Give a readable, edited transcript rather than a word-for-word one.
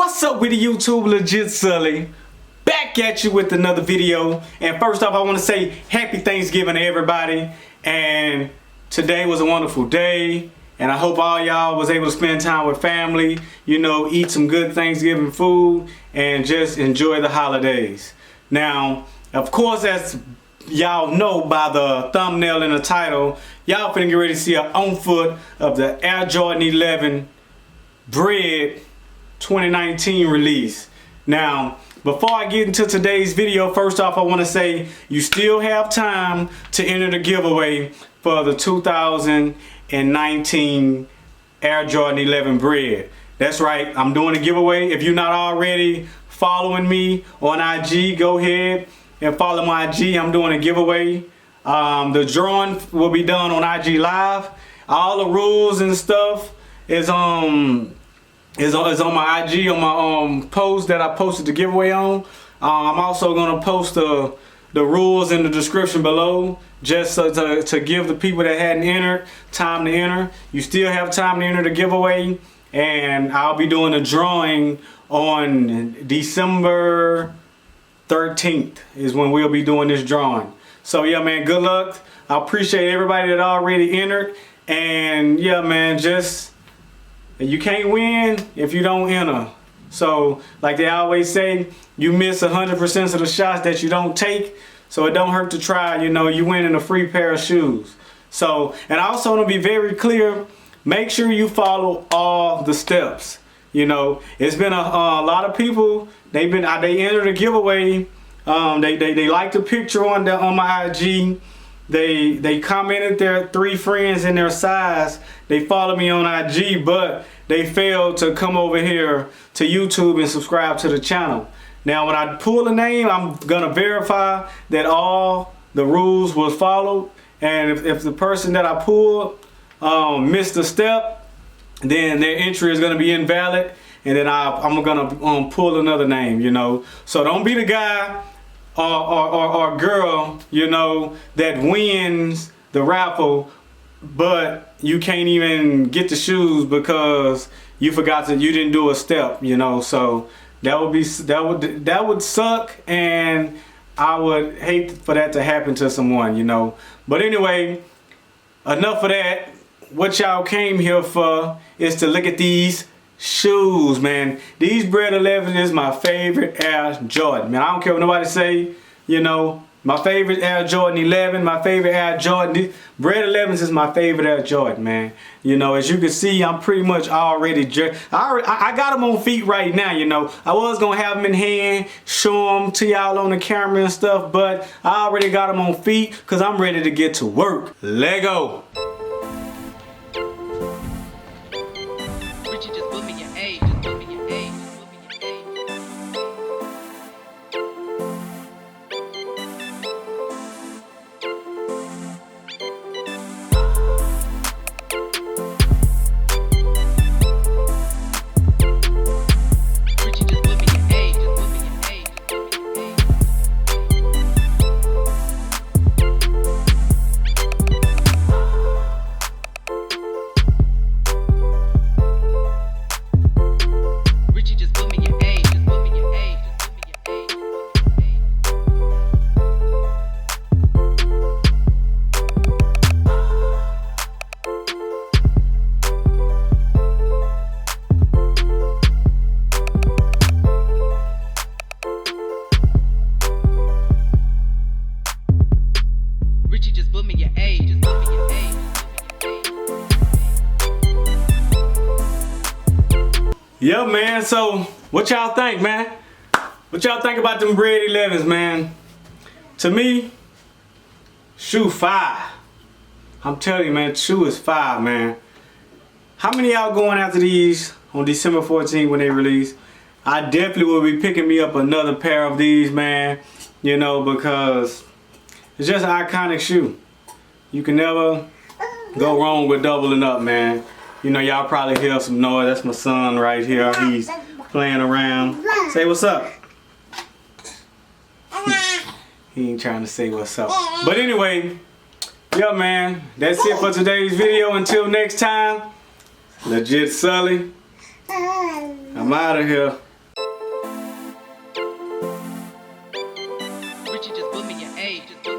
What's up with the YouTube? Legit Sully back at you with another video. And first off, I want to say happy Thanksgiving to everybody. And today was a wonderful day, and I hope all y'all was able to spend time with family, you know, eat some good Thanksgiving food and just enjoy the holidays. Now, of course, as y'all know by the thumbnail and the title, y'all finna get ready to see an on foot of the Air Jordan 11 Bred 2019 release. Now, before I get into today's video, first off, I want to say you still have time to enter the giveaway for the 2019 Air Jordan 11 Bred. That's right, I'm doing a giveaway. If you're not already following me on IG, go ahead and follow my IG. I'm doing a giveaway. The drawing will be done on IG Live. All the rules and stuff is on my IG, on my post that I posted the giveaway on. I'm also gonna post the rules in the description below, just to give the people that hadn't entered time to enter. You still have time to enter the giveaway, and I'll be doing a drawing on December 13th is when we'll be doing this drawing. So yeah, man, good luck. I appreciate everybody that already entered, and yeah, man, just you can't win if you don't enter. So like they always say, you miss 100% of the shots that you don't take, so it don't hurt to try. You know, you win in a free pair of shoes. So, and I also want to be very clear, make sure you follow all the steps. You know, it's been a lot of people, they entered a giveaway. They liked the picture on my IG. They commented their 3 friends and their size. They follow me on IG, but they failed to come over here to YouTube and subscribe to the channel. Now, when I pull a name, I'm gonna verify that all the rules was followed. And if the person that I pulled missed a step, then their entry is gonna be invalid. And then I'm gonna pull another name, you know. So don't be the guy or girl, you know, that wins the raffle, but you can't even get the shoes because you forgot you didn't do a step, you know. So that would suck, and I would hate for that to happen to someone, you know. But anyway, enough of that. What y'all came here for is to look at these shoes, man. These Bred 11 is my favorite Air Jordan, man. I don't care what nobody say, you know. My favorite Air Jordan 11, my favorite Air Jordan. Bred 11s is my favorite Air Jordan, man. You know, as you can see, I'm pretty much already I got them on feet right now, you know. I was gonna have them in hand, show them to y'all on the camera and stuff, but I already got them on feet because I'm ready to get to work. Lego. Yeah, man, so what y'all think, man? What y'all think about them Bred 11s, man? To me, shoe fire. I'm telling you, man, shoe is fire, man. How many of y'all going after these on December 14th when they release? I definitely will be picking me up another pair of these, man. You know, because it's just an iconic shoe. You can never go wrong with doubling up, man. You know, y'all probably hear some noise. That's my son right here. He's playing around. Say what's up. He ain't trying to say what's up. But anyway, yeah, man, that's it for today's video. Until next time, Legit Sully, I'm out of here. bitch, you just put me in A.